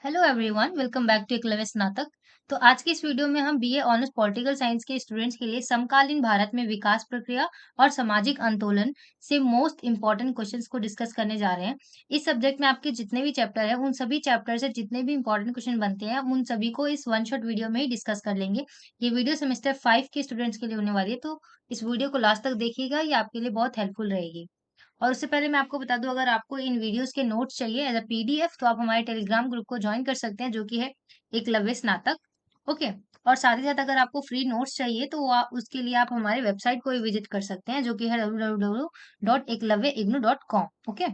Hello everyone, welcome back to Eklavya Snatak. तो आज की इस वीडियो में हम बीए ऑनर्स पॉलिटिकल साइंस के स्टूडेंट्स के लिए समकालीन भारत में विकास प्रक्रिया और सामाजिक आंदोलन से मोस्ट इम्पोर्टेंट क्वेश्चंस को डिस्कस करने जा रहे हैं। इस सब्जेक्ट में आपके जितने भी चैप्टर हैं उन सभी चैप्टर से जितने भी इंपॉर्टेंट क्वेश्चन बनते हैं उन सभी को इस वन शॉट वीडियो में ही डिस्कस कर लेंगे। ये वीडियो सेमेस्टर 5 के स्टूडेंट्स के लिए होने वाली है, तो इस वीडियो को लास्ट तक देखिएगा, ये आपके लिए बहुत हेल्पफुल रहेगी। और उससे पहले मैं आपको बता दूं, अगर आपको इन वीडियोस के नोट्स चाहिए एज अ पीडीएफ तो आप हमारे टेलीग्राम ग्रुप को ज्वाइन कर सकते हैं, जो कि है एकलव्य स्नातक। ओके। और साथ ही साथ अगर आपको फ्री नोट्स चाहिए तो उसके लिए आप हमारे वेबसाइट को भी विजिट कर सकते हैं, जो कि है www.eklavyaignu.com। Okay.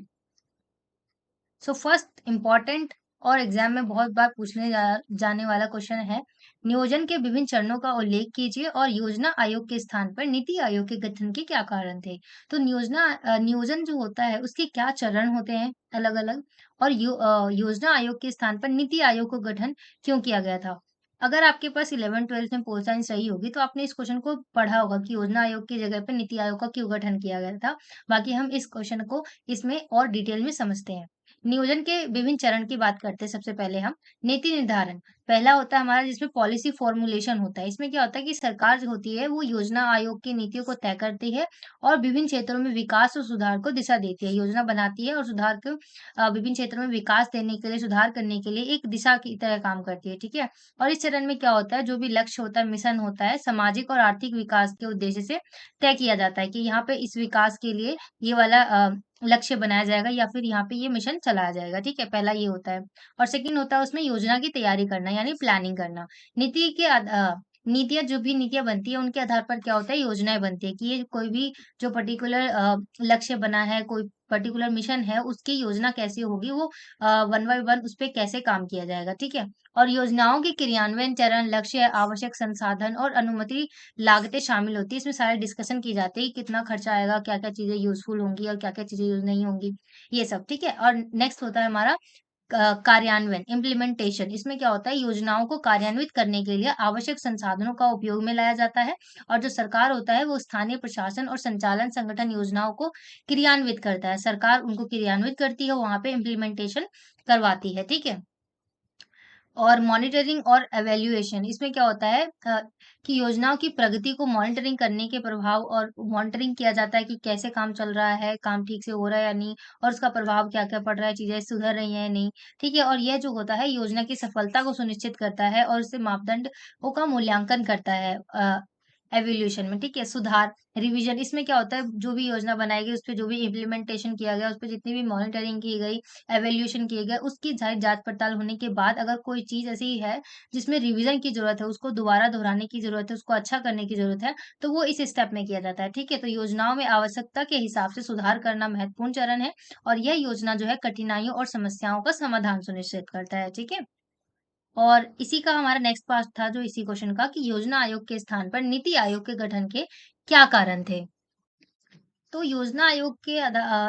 So first important और एग्जाम में बहुत बार पूछने जाने वाला क्वेश्चन है, नियोजन के विभिन्न चरणों का उल्लेख कीजिए और योजना आयोग के स्थान पर नीति आयोग के गठन के क्या कारण थे। तो नियोजन जो होता है उसके क्या चरण होते हैं अलग अलग, और योजना आयोग के स्थान पर नीति आयोग को गठन क्यों किया गया था। अगर आपके पास 11 12 में पोल साइंस रही होगी तो आपने इस क्वेश्चन को पढ़ा होगा कि योजना आयोग की जगह पर नीति आयोग का क्यों गठन किया गया था। बाकी हम इस क्वेश्चन को इसमें और डिटेल में समझते हैं। नियोजन के विभिन्न चरण की बात करते हैं। सबसे पहले हम नीति निर्धारण, पहला होता है हमारा जिसमें पॉलिसी फॉर्मुलेशन होता है। इसमें क्या होता है कि सरकार जो होती है वो योजना आयोग की नीतियों को तय करती है और विभिन्न क्षेत्रों में विकास और सुधार को दिशा देती है, योजना बनाती है और सुधार को विभिन्न क्षेत्रों में विकास देने के लिए, सुधार करने के लिए एक दिशा की तरह काम करती है। ठीक है। और इस चरण में क्या होता है, जो भी लक्ष्य होता है, मिशन होता है, सामाजिक और आर्थिक विकास के उद्देश्य से तय किया जाता है कि यहाँ पे इस विकास के लिए ये वाला लक्ष्य बनाया जाएगा या फिर यहाँ पे ये मिशन चलाया जाएगा। ठीक है, पहला ये होता है। और सेकंड होता है उसमें योजना की तैयारी करना यानी प्लानिंग करना। नीतियाँ, जो भी नीतियाँ बनती है उनके आधार पर क्या होता है, योजनाएं बनती है कि ये कोई भी जो पर्टिकुलर लक्ष्य बना है, कोई पर्टिकुलर मिशन है, उसकी योजना कैसी होगी, वो वन बाय वन उस पे कैसे काम किया जाएगा। ठीक है। और योजनाओं के क्रियान्वयन चरण, लक्ष्य, आवश्यक संसाधन और अनुमति लागतें शामिल होती है। इसमें सारे डिस्कशन की जाती है कि कितना खर्चा आएगा, क्या-क्या चीज़ें यूज़फुल होंगी और क्या-क्या चीज़ें यूज़ नहीं होंगी, ये सब। ठीक है। और नेक्स्ट होता है हमारा कार्यान्वयन, इम्प्लीमेंटेशन। इसमें क्या होता है, योजनाओं को कार्यान्वित करने के लिए आवश्यक संसाधनों का उपयोग में लाया जाता है और जो सरकार होता है वो स्थानीय प्रशासन और संचालन संगठन योजनाओं को क्रियान्वित करता है। सरकार उनको क्रियान्वित करती है, वहाँ पे इम्प्लीमेंटेशन करवाती है। ठीक है। और मॉनिटरिंग और एवेल्युएशन, इसमें क्या होता है कि योजनाओं की प्रगति को मॉनिटरिंग करने के प्रभाव और मॉनिटरिंग किया जाता है कि कैसे काम चल रहा है, काम ठीक से हो रहा है या नहीं, और उसका प्रभाव क्या-क्या पड़ रहा है, चीज़ें सुधर रही हैं या नहीं। ठीक है। और यह जो होता है योजना की सफलता को सुनिश्चित करता है और उससे मापदंडों का मूल्यांकन करता है एवोल्यूशन में। ठीक है। सुधार, रिवीजन, इसमें क्या होता है, जो भी योजना बनाई गई, उसपे जो भी इम्प्लीमेंटेशन किया गया, उसपे जितनी भी मॉनिटरिंग की गई, एवोल्यूशन किए गए, उसकी सारी जाँच-पड़ताल होने के बाद अगर कोई चीज़ ऐसी है जिसमें रिवीजन की ज़रूरत है, उसको दोबारा दोहराने की ज़रूरत है, उसको अच्छा करने की ज़रूरत है, तो वो इस स्टेप में किया जाता है। ठीक है? तो योजनाओं में आवश्यकता के हिसाब से सुधार करना महत्वपूर्ण चरण है और यह योजना जो है कठिनाइयों और समस्याओं का समाधान सुनिश्चित करता है। ठीक है? और इसी का हमारा नेक्स्ट पार्ट था जो इसी क्वेश्चन का, कि योजना आयोग के स्थान पर नीति आयोग के गठन के क्या कारण थे? तो योजना आयोग के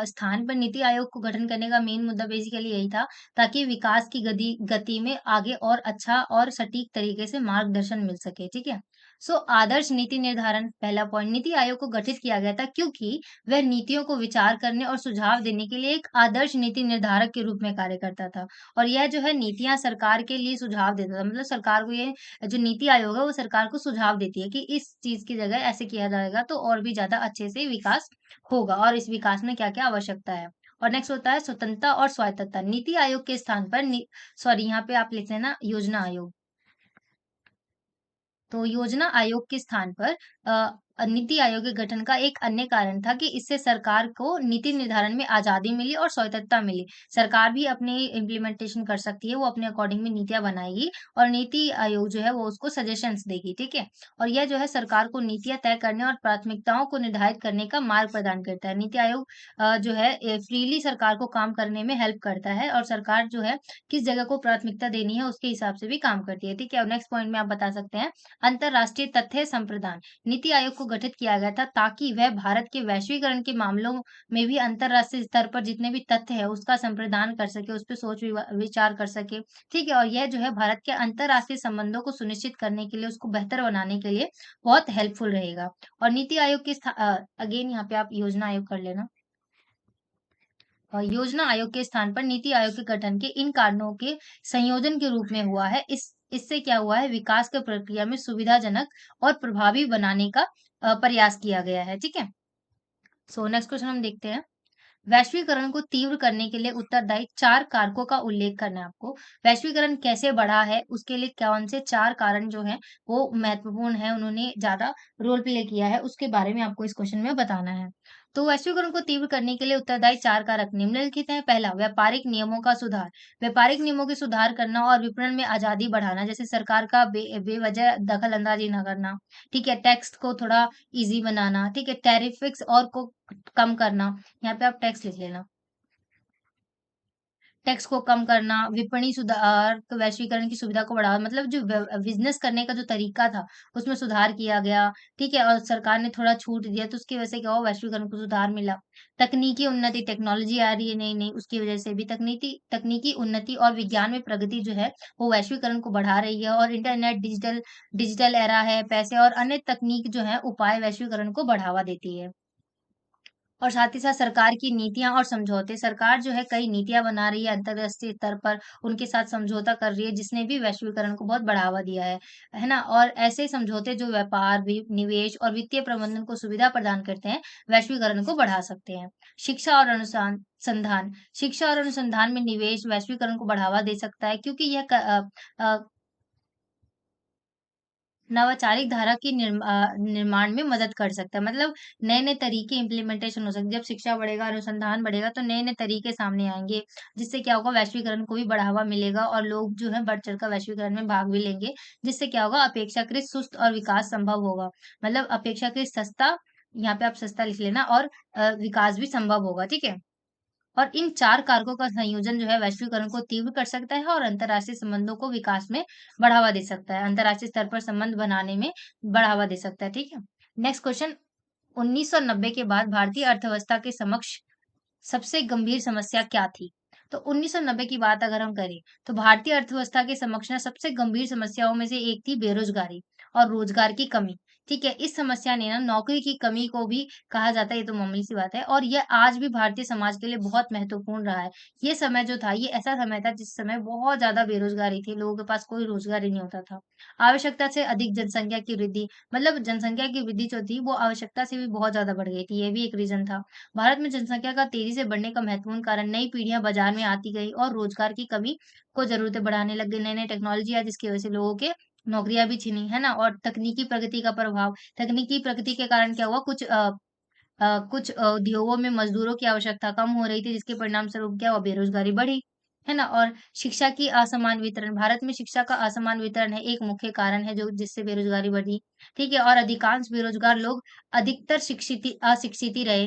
स्थान पर नीति आयोग को गठन करने का मेन मुद्दा बेसिकली यही था, ताकि विकास की गति गति में आगे और अच्छा और सटीक तरीके से मार्गदर्शन मिल सके। ठीक है। सो आदर्श नीति निर्धारण, पहला पॉइंट, नीति आयोग को गठित किया गया था क्योंकि वह नीतियों को विचार करने और सुझाव देने के लिए एक आदर्श नीति निर्धारक के रूप में कार्य करता था। और यह जो है नीतियां सरकार के लिए सुझाव देता था, मतलब सरकार को ये जो नीति आयोग है वो सरकार को सुझाव देती है कि इस चीज की जगह ऐसे किया जाएगा तो और भी ज्यादा अच्छे से विकास होगा और इस विकास में क्या-क्या आवश्यकता है। और नेक्स्ट होता है स्वतंत्रता और स्वायत्तता। नीति आयोग के स्थान पर यहाँ पे आप लिख लेना योजना आयोग। तो योजना आयोग के स्थान पर नीति आयोग के गठन का एक अन्य कारण था कि इससे सरकार को नीति निर्धारण में आजादी मिली और स्वायत्तता मिली। सरकार भी अपनी इम्प्लीमेंटेशन कर सकती है, वो अपने अकॉर्डिंग में नीतियाँ बनाएगी और नीति आयोग जो है वो उसको सजेशंस देगी। ठीक है। और यह जो है सरकार को नीतियाँ तय करने और प्राथमिकताओं को निर्धारित करने का मार्ग प्रदान करता है। नीति आयोग जो है फ्रीली सरकार को काम करने में हेल्प करता है और सरकार जो है किस जगह को प्राथमिकता देनी है उसके हिसाब से भी काम करती है। ठीक है। और नेक्स्ट पॉइंट में आप बता सकते हैं, अंतर्राष्ट्रीय तथ्य संप्रदान। नीति आयोग को गठित किया गया था ताकि वह भारत के वैश्वीकरण के मामलों में भी अंतर्राष्ट्रीय स्तर पर जितने भी तथ्य है उसका संप्रदान कर सके, उस पे सोच विचार कर सके। ठीक है। और यह जो है भारत के अंतर्राष्ट्रीय संबंधों को सुनिश्चित करने के लिए, उसको बेहतर बनाने के लिए बहुत हेल्पफुल रहेगा। और नीति आयोग के अगेन यहाँ पे आप योजना आयोग कर लेना। योजना आयोग के स्थान पर नीति आयोग के गठन के इन कारणों के संयोजन के रूप में हुआ है। इससे क्या हुआ है, विकास की प्रक्रिया में सुविधाजनक और प्रभावी बनाने का प्रयास किया गया है। ठीक है। सो नेक्स्ट क्वेश्चन हम देखते हैं। वैश्वीकरण को तीव्र करने के लिए उत्तरदायी 4 कारकों का उल्लेख करना है आपको। वैश्वीकरण कैसे बढ़ा है, उसके लिए कौन से 4 कारण जो हैं, वो महत्वपूर्ण हैं, उन्होंने ज़्यादा रोल प्ले किया है, उसके बारे में आपको इस क्वेश्चन में बताना है। तो वैश्वीकरण को तीव्र करने के लिए उत्तरदायी 4 कारक निम्नलिखित हैं। पहला, व्यापारिक नियमों का सुधार। व्यापारिक नियमों के सुधार करना और विपणन में आज़ादी बढ़ाना, जैसे सरकार का बेवजह दखल-अंदाज़ी ना करना, ठीक है? टैक्स को थोड़ा ईज़ी बनाना, ठीक है? टैरिफिक्स और को कम करना, यहाँ पे आप टैक्स लिख लेना। टैक्स को कम करना, विपणी सुधार, तो वैश्वीकरण की सुविधा को बढ़ावा, मतलब जो बिज़नेस करने का जो तरीका था, उसमें सुधार किया गया, ठीक है? और सरकार ने थोड़ा छूट दिया, तो उसकी वजह से क्या हुआ, वैश्वीकरण को सुधार मिला। तकनीकी उन्नति, टेक्नोलॉजी आ रही है नई-नई, उसकी वजह से भी तकनीकी तकनीकी उन्नति और विज्ञान में प्रगति जो है, वो वैश्वीकरण को बढ़ा रही है। और इंटरनेट, डिजिटल डिजिटल एरा है, पैसे और अन्य तकनीक जो है, उपाय वैश्वीकरण को बढ़ावा देती है। और साथ ही साथ सरकार की नीतियाँ और समझौते, सरकार जो है कई नीतियाँ बना रही है अंतर्राष्ट्रीय स्तर पर, उनके साथ समझौता कर रही है, जिसने भी वैश्वीकरण को बहुत बढ़ावा दिया है ना? और ऐसे समझौते जो व्यापार, निवेश और वित्तीय प्रबंधन को सुविधा प्रदान करते हैं, वैश्वीकरण को बढ़ा सकते हैं। शिक्षा और अनुसान संधान, शिक्षा और अनुसंधान में निवेश वैश्वीकरण को बढ़ावा दे सकता है, क्योंकि यह नवाचारिक धारा की निर्माण में मदद कर सकता है। मतलब नए-नए तरीके इम्प्लीमेंटेशन हो सकते हैं। जब शिक्षा बढ़ेगा, अनुसंधान बढ़ेगा, तो नए-नए तरीके सामने आएँगे, जिससे क्या होगा, वैश्वीकरण को भी बढ़ावा मिलेगा और लोग जो है बढ़-चढ़ कर वैश्वीकरण में भाग भी लेंगे। जिससे क्या होगा, अपेक्षाकृत सुस्त और विकास संभव होगा। मतलब अपेक्षाकृत सस्ता, यहाँ पे आप सस्ता लिख लेना, और विकास भी संभव होगा, ठीक है? और इन 4 कारकों का संयोजन जो है वैश्वीकरण को तीव्र कर सकता है और अंतर्राष्ट्रीय संबंधों को विकास में बढ़ावा दे सकता है। अंतर्राष्ट्रीय स्तर पर संबंध बनाने में बढ़ावा दे सकता है, ठीक है? नेक्स्ट क्वेश्चन, 1990 के बाद भारतीय अर्थव्यवस्था के समक्ष सबसे गंभीर समस्या क्या थी? तो 1990 की बात अगर हम करें, तो भारतीय अर्थव्यवस्था के समक्ष ना सबसे गंभीर समस्याओं में से एक थी बेरोज़गारी और रोज़गार की कमी, ठीक है? इस समस्या ने ना नौकरी की कमी को भी कहा जाता है, ये तो मामूली-सी बात है, और ये आज भी भारतीय समाज के लिए बहुत महत्वपूर्ण रहा है। ये समय जो था, ये ऐसा समय था जिस समय बहुत ज़्यादा बेरोज़गारी थी, लोगों के पास कोई रोज़गार ही नहीं होता था। आवश्यकता से अधिक जनसंख्या की वृद्धि, मतलब जनसंख्या की वृद्धि जो थी, वो आवश्यकता से भी बहुत ज़्यादा बढ़ गई थी, ये भी एक रीज़न था। भारत में जनसंख्या का तेजी से बढ़ने का महत्वपूर्ण कारण नई पीढ़ियां बाजार में आती गई और रोजगार की कमी को जरूरतें बढ़ाने लग गई। नई नई टेक्नोलॉजी आई, जिसकी वजह से लोगों के नौकरियां भी छिनी, है ना? और तकनीकी प्रगति का प्रभाव, तकनीकी प्रगति के कारण क्या हुआ, कुछ उद्योगों में मजदूरों की आवश्यकता कम हो रही थी, जिसके परिणाम स्वरूप क्या हुआ, बेरोजगारी बढ़ी, है ना? और शिक्षा की असमान वितरण, भारत में शिक्षा का असमान वितरण है एक मुख्य कारण है, जो जिससे बेरोजगारी बढ़ी, ठीक है? और अधिकांश बेरोजगार लोग अधिकतर अशिक्षित ही रहे,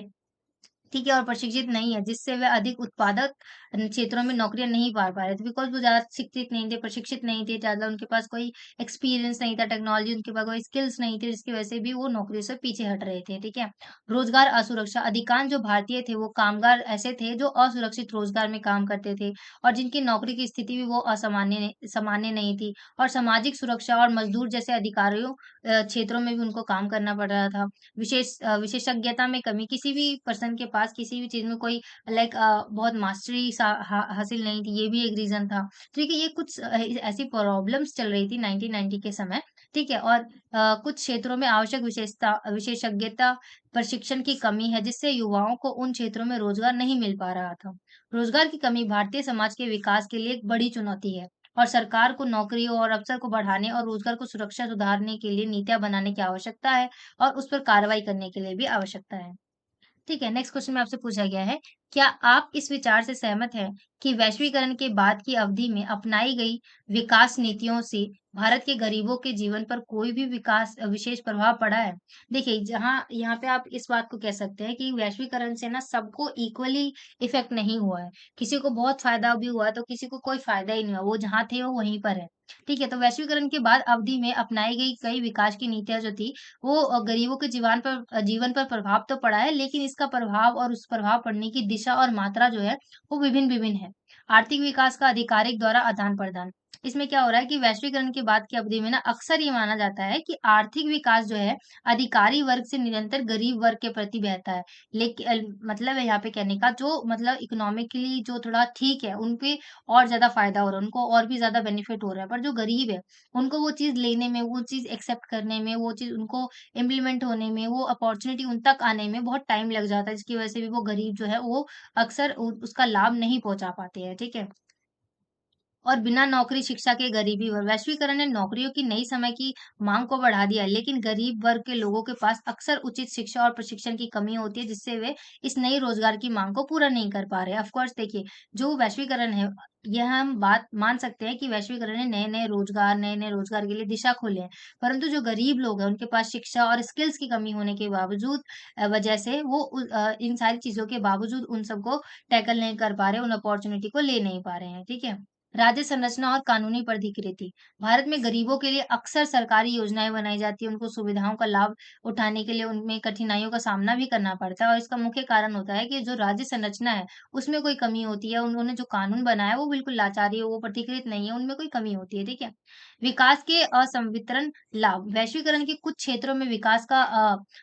ठीक है, और प्रशिक्षित नहीं है, जिससे वे अधिक उत्पादक क्षेत्रों में नौकरियाँ नहीं पा रहे थे, बिकॉज़ वो ज़्यादा शिक्षित नहीं थे, प्रशिक्षित नहीं थे, ज़्यादा उनके पास कोई एक्सपीरियंस नहीं था, टेक्नोलॉजी उनके पास कोई स्किल्स नहीं थे, जिसकी वजह से भी वो नौकरी से पीछे हट रहे थे, ठीक है? रोज़गार असुरक्षा, अधिकांश जो भारतीय थे, वो कामगार ऐसे थे जो असुरक्षित रोज़गार में काम करते थे और जिनकी नौकरी की स्थिति भी वो सामान्य नहीं थी, और सामाजिक सुरक्षा और मज़दूर जैसे अधिकारियों क्षेत्रों में भी उनको काम करना पड़ रहा था। विशेषज्ञता में कमी, किसी भी पर्सन के पास किसी भी चीज़ में कोई बहुत मास्टरी हासिल नहीं थी, ये भी एक रीज़न था। ठीक है, ये कुछ ऐसी प्रॉब्लम्स चल रही थी 1990 के समय, ठीक है? और कुछ क्षेत्रों में आवश्यक विशेषज्ञता प्रशिक्षण की कमी है, जिससे युवाओं को उन क्षेत्रों में रोज़गार नहीं मिल पा रहा था। रोज़गार की कमी भारतीय समाज के विकास के लिए एक बड़ी चुनौती है, और सरकार को नौकरियों और अवसर को बढ़ाने और रोज़गार को सुरक्षा सुधारने के लिए नीतियाँ बनाने की आवश्यकता है, और उस पर कार्रवाई करने के लिए भी आवश्यकता है। ठीक है, नेक्स्ट क्वेश्चन में आपसे पूछा गया है, क्या आप इस विचार से सहमत हैं कि वैश्वीकरण के बाद की अवधि में अपनाई गई विकास नीतियों से भारत के गरीबों के जीवन पर कोई भी विशेष प्रभाव पड़ा है? देखिए, जहाँ यहाँ पे आप इस बात को कह सकते हैं कि वैश्वीकरण से ना सबको इक्वली इफ़ेक्ट नहीं हुआ है। किसी को बहुत फ़ायदा भी हुआ है, तो किसी को कोई फ़ायदा ही नहीं हुआ, वो जहाँ थे वो वहीं पर है। ठीक है, तो वैश्वीकरण के बाद अवधि में अपनाई गई कई विकास की नीतियाँ जो थी, वो गरीबों के जीवन पर प्रभाव तो पड़ा है, लेकिन इसका प्रभाव और उस प्रभाव पड़ने की दिशा और मात्रा जो है, वो विभिन्न-विभिन्न है। आर्थिक विकास का आधिकारिक द्वारा आदान-प्रदान। इसमें क्या हो रहा है कि वैश्वीकरण के बाद की अवधि में ना अक्सर ये माना जाता है कि आर्थिक विकास जो है अधिकारी वर्ग से निरंतर गरीब वर्ग के प्रति बहता है। लेकिन मतलब है यहाँ पे कहने का जो मतलब इकोनॉमिकली जो थोड़ा ठीक है, उन पे और ज़्यादा फ़ायदा हो रहा है, उनको और भी ज़्यादा बेनिफिट हो रहा है। पर जो गरीब है, उनको वो चीज़ लेने में, वो चीज़ एक्सेप्ट करने में, वो चीज़ उनको इम्प्लीमेंट होने में, वो अपॉर्च्युनिटी उन तक आने में बहुत टाइम लग जाता है, जिसकी वजह से भी वो गरीब जो है, वो अक्सर उसका लाभ नहीं पहुँचा पाते हैं, ठीक है? और बिना नौकरी शिक्षा के गरीबी और वैश्वीकरण ने नौकरियों की नई समय की मांग को बढ़ा दिया है, लेकिन गरीब वर्ग के लोगों के पास अक्सर उचित शिक्षा और प्रशिक्षण की कमी होती है, जिससे वे इस नई रोजगार की मांग को पूरा नहीं कर पा रहे। ऑफ कोर्स देखिए, जो वैश्वीकरण है, यह हम बात मान सकते हैं कि वैश्वीकरण ने नए-नए रोजगार के लिए दिशा खोले हैं। परंतु जो गरीब लोग हैं, उनके पास शिक्षा और स्किल्स की कमी होने के बावजूद वजह से वो इन सारी चीज़ों के बावजूद उन सबको टैकल नहीं कर पा रहे, उन अपॉर्च्युनिटी को ले नहीं पा रहे हैं, ठीक है? राज्य संरचना और कानूनी प्रतिकृति। भारत में गरीबों के लिए अक्सर सरकारी योजनाएँ बनाई जाती हैं, उनको सुविधाओं का लाभ उठाने के लिए उनमें कठिनाइयों का सामना भी करना पड़ता है और इसका मुख्य कारण होता है कि जो राज्य संरचना है, उसमें कोई कमी होती है। उन्होंने जो कानून बनाया है, वो बिल्कुल लाचारी है, वो प्रतिकृत नहीं है, उनमें कोई कमी होती है, ठीक है? विकास के असंवितरण लाभ। वैश्वीकरण के कुछ क्षेत्रों में विकास का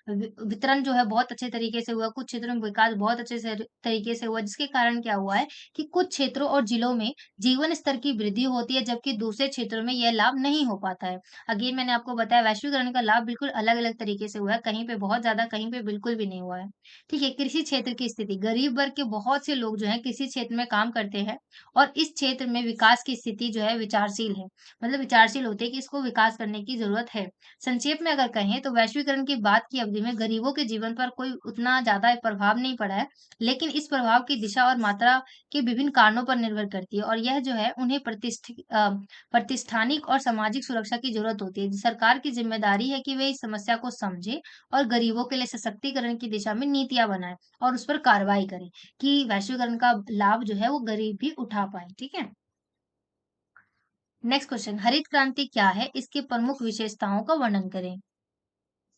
वितरण जो है बहुत अच्छे तरीके से हुआ, कुछ क्षेत्रों में विकास बहुत अच्छे से तरीके से हुआ, जिसके कारण क्या हुआ है कि कुछ क्षेत्रों और जिलों में जीवन स्तर की वृद्धि होती है, जबकि दूसरे क्षेत्रों में यह लाभ नहीं हो पाता है। अगेन मैंने आपको बताया वैश्वीकरण का लाभ बिल्कुल अलग-अलग तरीके से हुआ है, कहीं पे बहुत ज़्यादा, कहीं पे बिल्कुल भी नहीं हुआ है। ठीक है, कृषि क्षेत्र की स्थिति, गरीब वर्ग के बहुत से लोग जो हैं कृषि क्षेत्र में काम करते हैं और इस क्षेत्र में विकास की स्थिति जो है विचारशील है। मतलब विचारशील होते हैं कि इसको विकास करने की ज़रूरत है। संक्षेप में अगर कहें तो वैश्वीकरण के बाद की अवधि में गरीबों के जीवन पर कोई उतना ज़्यादा प्रभाव नहीं पड़ा है, लेकिन इस प्रभाव की दिशा और मात्रा के विभिन्न कारणों पर निर्भर करती है और यह जो है उन्हें प्रतिष्ठानिक और सामाजिक सुरक्षा की जरूरत होती है। सरकार की जिम्मेदारी है कि वे इस समस्या को समझे और गरीबों के लिए सशक्तिकरण की दिशा में नीतियां बनाए और उस पर कार्रवाई करें कि वैश्वीकरण का लाभ जो है वो गरीब भी उठा पाए। ठीक है। नेक्स्ट क्वेश्चन, हरित क्रांति क्या है, इसकी प्रमुख विशेषताओं का वर्णन करें।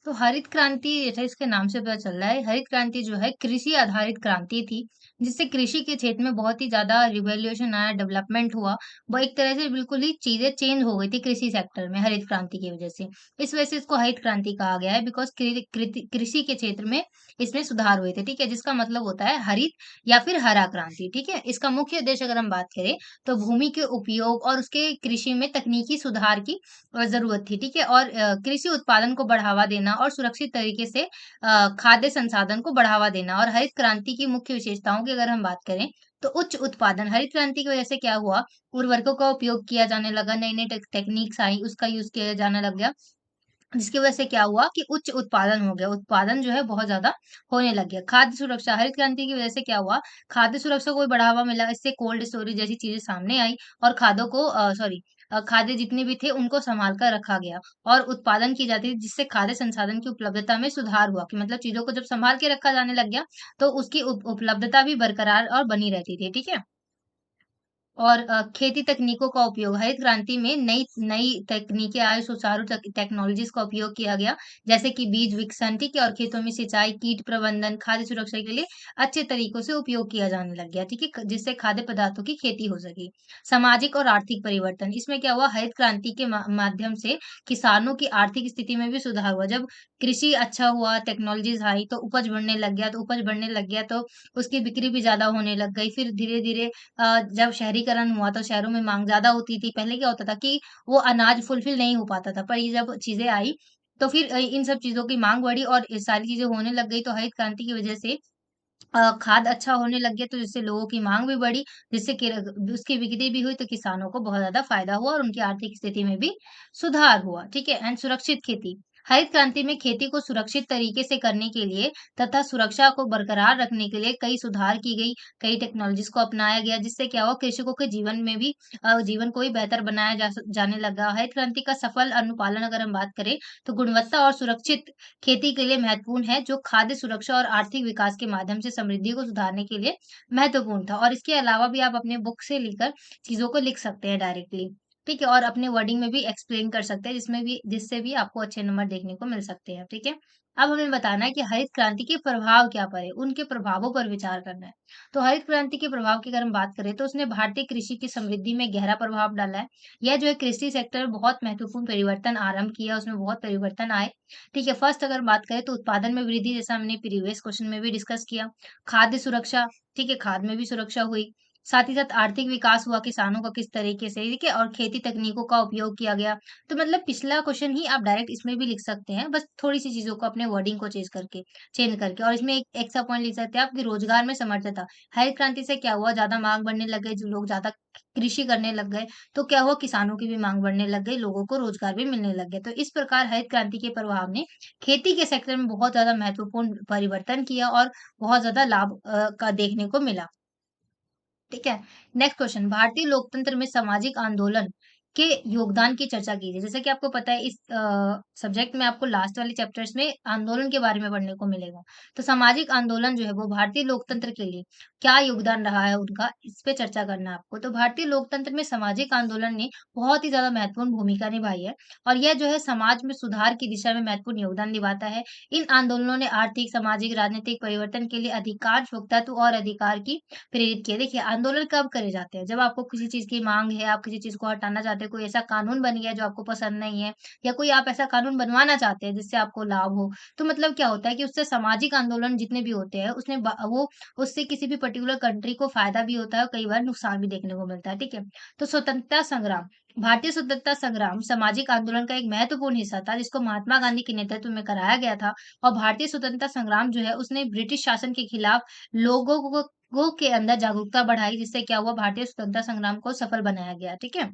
तो हरित क्रांति जैसे इसके नाम से पता चल रहा है, हरित क्रांति जो है कृषि आधारित क्रांति थी, जिससे कृषि के क्षेत्र में बहुत ही ज्यादा रिवॉल्यूशन आया, डेवलपमेंट हुआ। वो एक तरह से बिल्कुल ही चीजें चेंज हो गई थी कृषि सेक्टर में हरित क्रांति की वजह से। इस वजह से इसको हरित क्रांति कहा गया है, बिकॉज कृषि के क्षेत्र में इसमें सुधार हुए थे, ठीक है, जिसका मतलब होता है हरित या फिर हरा क्रांति। ठीक है, इसका मुख्य उद्देश्य अगर हम बात करें तो भूमि के उपयोग और उसके कृषि में तकनीकी सुधार की ज़रूरत थी, ठीक है? और कृषि उत्पादन को बढ़ावा देना और सुरक्षित तरीके से खाद्य संसाधन को बढ़ावा देना। और हरित क्रांति की मुख्य विशेषताओं की अगर हम बात करें, तो उच्च उत्पादन, हरित क्रांति की वजह से क्या हुआ, उर्वरकों का उपयोग किया जाने लगा, नई-नई टेक्निक्स आई, उसका यूज़ किया जाने लग गया। जिसकी वजह से क्या हुआ कि उच्च उत्पादन हो गया, उत्पादन जो है बहुत ज़्यादा होने लग गया। खाद्य सुरक्षा, हरित क्रांति की वजह से क्या हुआ, खाद्य सुरक्षा को भी बढ़ावा मिला, इससे कोल्ड स्टोरेज जैसी चीज़ें सामने आई और खाद्य जितने भी थे उनको सँभाल कर रखा गया और उत्पादन की जाती थी, जिससे खाद्य संसाधन की उपलब्धता में सुधार हुआ कि मतलब चीज़ों को जब सँभाल के रखा जाने लग गया, तो उसकी उपलब्धता भी बरकरार और बनी रहती थी, ठीक है? और खेती तकनीकों का उपयोग, हरित क्रांति में नई नई तकनीकें आई, सुचारू टेक्नोलॉजीज का उपयोग किया गया, जैसे कि बीज विकसन, ठीक है, और खेतों में सिंचाई, कीट प्रबंधन, खाद्य सुरक्षा के लिए अच्छे तरीकों से उपयोग किया जाने लग गया, ठीक है, जिससे खाद्य पदार्थों की खेती हो सके। सामाजिक और आर्थिक परिवर्तन, इसमें क्या हुआ, हरित क्रांति के माध्यम से किसानों की आर्थिक स्थिति में भी सुधार हुआ। जब कृषि अच्छा हुआ, टेक्नोलॉजीज आई, तो उपज बढ़ने लग गया, तो उपज बढ़ने लग गया तो उसकी बिक्री भी ज्यादा होने लग गई। फिर धीरे धीरे जब शहरीकरण हुआ तो शहरों में माँग ज़्यादा होती थी। पहले क्या होता था कि वो अनाज फुलफिल नहीं हो पाता था, पर ये जब चीज़ें आई तो फिर इन सब चीज़ों की माँग बढ़ी और ये सारी चीज़ें होने लग गई, तो हरित क्रांति की वज़ह से खाद अच्छा होने लग गया, तो जिससे लोगों की माँग भी बढ़ी, जिससे कि उसकी बिक्री भी हुई, तो किसानों को बहुत ज़्यादा फ़ायदा हुआ और उनकी आर्थिक स्थिति में भी सुधार हुआ, ठीक है? एंड सुरक्षित खेती, हरित क्रांति में खेती को सुरक्षित तरीके से करने के लिए तथा सुरक्षा को बरकरार रखने के लिए कई सुधार की गई, कई टेक्नोलॉजीज़ को अपनाया गया, जिससे क्या हुआ, कृषकों के जीवन में भी जीवन को भी बेहतर बनाया जाने लगा। हरित क्रांति का सफल अनुपालन अगर हम बात करें, तो गुणवत्ता और सुरक्षित खेती के लिए महत्वपूर्ण है, जो खाद्य सुरक्षा और आर्थिक विकास के माध्यम से समृद्धि को सुधारने के लिए महत्वपूर्ण था। और इसके अलावा भी आप अपने बुक से लेकर चीज़ों को लिख सकते हैं डायरेक्टली। ठीक है? और अपने वर्डिंग में भी एक्सप्लेन कर सकते हैं जिससे भी आपको अच्छे नंबर देखने को मिल सकते हैं, ठीक है? अब हमें बताना है कि हरित क्रांति के प्रभाव क्या पड़े, उनके प्रभावों पर विचार करना है। तो हरित क्रांति के प्रभाव की अगर हम बात करें तो उसने भारतीय कृषि की समृद्धि में गहरा प्रभाव डाला है। यह जो है कृषि सेक्टर में बहुत महत्वपूर्ण परिवर्तन आरंभ किया, उसमें बहुत परिवर्तन आए, ठीक है? फर्स्ट अगर बात करें तो उत्पादन में वृद्धि, जैसा हमने प्रीवियस क्वेश्चन में भी डिस्कस किया। खाद्य सुरक्षा, ठीक है? खाद में भी सुरक्षा हुई। साथ ही साथ आर्थिक विकास हुआ, किसानों का किस तरीके से, ठीक है? और खेती तकनीकों का उपयोग किया गया। तो मतलब पिछला क्वेश्चन ही आप डायरेक्ट इसमें भी लिख सकते हैं, बस थोड़ी-सी चीज़ों को अपने वर्डिंग को चेंज करके और इसमें एक एक्स्ट्रा पॉइंट लिख सकते हैं आप कि रोजगार में समर्थता। हरित क्रांति से क्या हुआ, ज़्यादा माँग बढ़ने लग गई, जो लोग ज़्यादा कृषि करने लग गए, तो क्या हुआ, किसानों की भी माँग बढ़ने लग गई, लोगों को रोजगार भी मिलने लग गया। तो इस प्रकार हरित क्रांति के प्रभाव ने खेती के सेक्टर में बहुत ज़्यादा महत्वपूर्ण परिवर्तन किया और बहुत ज़्यादा लाभ का देखने को मिला। ठीक है? नेक्स्ट क्वेश्चन, भारतीय लोकतंत्र में सामाजिक आंदोलन के योगदान की चर्चा कीजिए। जैसे कि आपको पता है इस सब्जेक्ट में आपको लास्ट वाले चैप्टर्स में आंदोलन के बारे में पढ़ने को मिलेगा। तो सामाजिक आंदोलन जो है वो भारतीय लोकतंत्र के लिए क्या योगदान रहा है उनका, इस पे चर्चा करना है आपको। तो भारतीय लोकतंत्र में सामाजिक आंदोलन ने बहुत ही ज़्यादा महत्वपूर्ण भूमिका निभाई है और यह जो है समाज में सुधार की दिशा में महत्वपूर्ण योगदान निभाता है। इन आंदोलनों ने आर्थिक, सामाजिक, राजनीतिक परिवर्तन के लिए अधिकांश वक्तत्व और अधिकार की प्रेरित किया। देखिए, आंदोलन कब करे जाते हैं? जब आपको किसी चीज़ की माँग है, आप किसी चीज़ को हटाना चाहते हैं, कोई ऐसा कानून बन गया है जो आपको पसंद नहीं है या कोई आप ऐसा कानून बनवाना चाहते हैं जिससे आपको लाभ हो। तो मतलब क्या होता है कि उससे सामाजिक आंदोलन जितने भी होते हैं, उसने ब वो उससे किसी भी पर्टिकुलर कंट्री को फ़ायदा भी होता है और कई बार नुकसान भी देखने को मिलता है, ठीक है? तो स्वतंत्रता संग्राम, भारतीय स्वतंत्रता संग्राम सामाजिक आंदोलन का एक महत्वपूर्ण हिस्सा था जिसको महात्मा गांधी के नेतृत्व में कराया गया था और भारतीय स्वतंत्रता संग्राम जो है उसने ब्रिटिश शासन के खिलाफ लोगों को के अंदर जागरूकता बढ़ाई, जिससे क्या हुआ, भारतीय स्वतंत्रता संग्राम को सफल बनाया गया, ठीक है?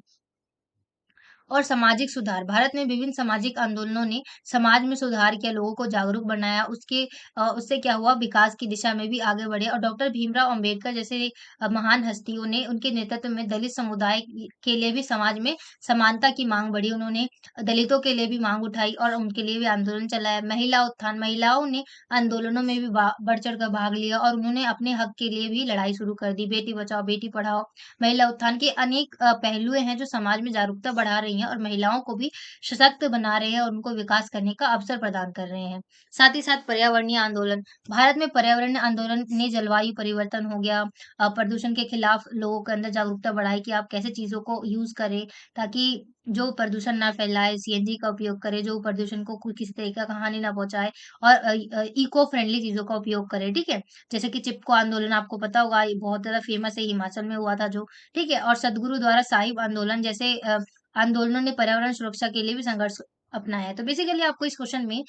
और सामाजिक सुधार, भारत में विभिन्न सामाजिक आंदोलनों ने समाज में सुधार किया, लोगों को जागरूक बनाया, उससे क्या हुआ, विकास की दिशा में भी आगे बढ़े और डॉक्टर भीमराव अंबेडकर जैसे महान हस्तियों ने उनके नेतृत्व में दलित समुदाय के लिए भी समाज में समानता की मांग बढ़ी। उन्होंने दलितों के लिए भी मांग उठाई और उनके लिए भी आंदोलन चलाया। महिला उत्थान, महिलाओं ने आंदोलनों में भी बढ़ चढ़ कर भाग लिया और उन्होंने अपने हक के लिए भी लड़ाई शुरू कर दी। बेटी बचाओ बेटी पढ़ाओ, महिला उत्थान के अनेक पहलुएँ हैं जो समाज में जागरूकता बढ़ा रही हैं और महिलाओं को भी सशक्त बना रहे हैं और उनको विकास करने का अवसर प्रदान कर रहे हैं। साथ ही साथ पर्यावरणीय आंदोलन, भारत में पर्यावरण आंदोलन ने जलवायु परिवर्तन हो गया, प्रदूषण के खिलाफ लोगों के अंदर जागरूकता बढ़ाई कि आप कैसे चीज़ों को यूज़ करें ताकि जो प्रदूषण ना फैलाए, सीएनजी का उपयोग करें, जो प्रदूषण को कोई किसी तरीके का हानि ना पहुँचाए और इको फ्रेंडली चीज़ों का उपयोग करें, ठीक है? जैसे कि चिपको आंदोलन आपको पता होगा, ये बहुत ज़्यादा फेमस है, हिमाचल में हुआ था जो, ठीक है? और सद्गुरु द्वारा साहिब आंदोलन जैसे आंदोलनों ने पर्यावरण सुरक्षा के लिए भी संघर्ष अपनाया है। तो बेसिकली आपको इस क्वेश्चन में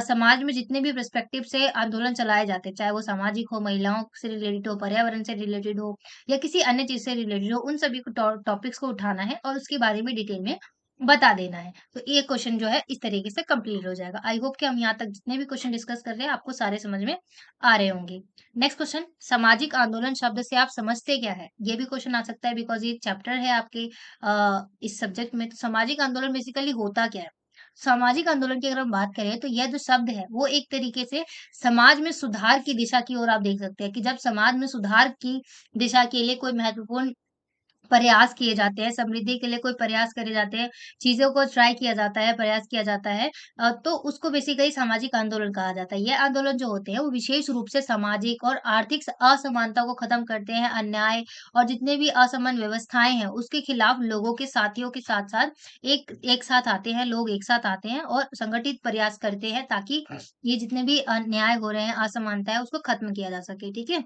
समाज में जितने भी पर्सपेक्टिव से आंदोलन चलाए जाते हैं, चाहे वो सामाजिक हो, महिलाओं से रिलेटेड हो, पर्यावरण से रिलेटेड हो या किसी अन्य चीज़ से रिलेटेड हो, उन सभी को टॉपिक्स को उठाना है और उसके बारे में डिटेल में बता देना है। तो ये क्वेश्चन जो है इस तरीके से कंप्लीट हो जाएगा। आई होप कि हम यहाँ तक जितने भी क्वेश्चन डिस्कस कर रहे हैं आपको सारे समझ में आ रहे होंगे। नेक्स्ट क्वेश्चन, सामाजिक आंदोलन शब्द से आप समझते क्या है? ये भी क्वेश्चन आ सकता है बिकॉज़ ये चैप्टर है आपके इस सब्जेक्ट में। तो सामाजिक आंदोलन बेसिकली होता क्या है? सामाजिक आंदोलन की अगर हम बात करें तो यह जो शब्द है वो एक तरीके से समाज में सुधार की दिशा की ओर आप देख सकते हैं कि जब समाज में सुधार की दिशा के लिए कोई महत्वपूर्ण प्रयास किए जाते हैं, समृद्धि के लिए कोई प्रयास करे जाते हैं, चीज़ों को ट्राई किया जाता है, प्रयास किया जाता है, तो उसको बेसिकली सामाजिक आंदोलन कहा जाता है। ये आंदोलन जो होते हैं, वो विशेष रूप से सामाजिक और आर्थिक असमानता को खत्म करते हैं, अन्याय और जितने भी असमान व्यवस्थाएँ हैं, उसके खिलाफ लोगों के साथियों के साथ-साथ एक एक साथ आते हैं, लोग एक साथ आते हैं और संगठित प्रयास करते हैं ताकि ये जितने भी अन्याय हो रहे हैं, असमानता है, उसको खत्म किया जा सके, ठीक है?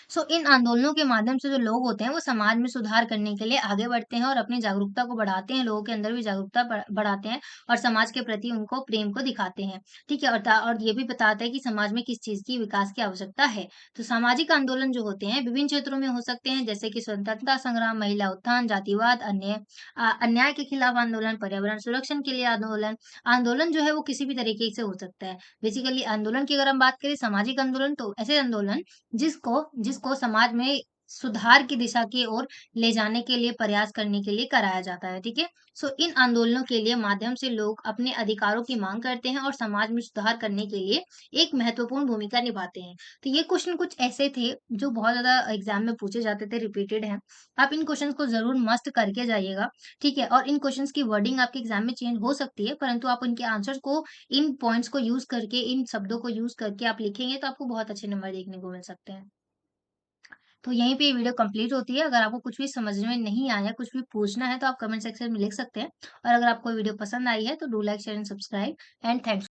सो इन आंदोलनों के माध्यम से जो लोग होते हैं वो समाज में सुधार करने के लिए आगे बढ़ते हैं और अपनी जागरूकता को बढ़ाते हैं, लोगों के अंदर भी जागरूकता बढ़ाते हैं और समाज के प्रति उनको प्रेम को दिखाते हैं, ठीक है? और ये भी बताते हैं कि समाज में किस चीज़ की विकास की आवश्यकता है। तो सामाजिक आंदोलन जो होते हैं विभिन्न क्षेत्रों में हो सकते हैं जैसे कि स्वतंत्रता संग्राम, महिला उत्थान, जातिवाद, अन्याय के खिलाफ आंदोलन, पर्यावरण संरक्षण के लिए आंदोलन। आंदोलन जो है वो किसी भी तरीके से हो सकता है। बेसिकली आंदोलन की अगर हम बात करें सामाजिक आंदोलन तो ऐसे आंदोलन जिसको जिसको समाज में सुधार की दिशा की ओर ले जाने के लिए प्रयास करने के लिए कराया जाता है, ठीक है? सो इन आंदोलनों के लिए माध्यम से लोग अपने अधिकारों की माँग करते हैं और समाज में सुधार करने के लिए एक महत्वपूर्ण भूमिका निभाते हैं। तो ये क्वेश्चन कुछ ऐसे थे जो बहुत ज़्यादा एग्ज़ाम में पूछे जाते थे, रिपीटेड हैं। आप इन क्वेश्चन्स को ज़रूर मस्ट करके जाइएगा, ठीक है? और इन क्वेश्चन्स की वर्डिंग आपके एग्ज़ाम में चेंज हो सकती है, परंतु आप उनके आंसर्स को इन पॉइंट्स को यूज़ करके, इन शब्दों को यूज़ करके आप लिखेंगे तो आपको बहुत अच्छे नंबर देखने को मिल सकते हैं। तो यहीं पे ये वीडियो कंप्लीट होती है। अगर आपको कुछ भी समझ में नहीं आया, कुछ भी पूछना है तो आप कमेंट सेक्शन में लिख सकते हैं। और अगर आपको वीडियो पसंद आई है तो do like, share and subscribe and thanks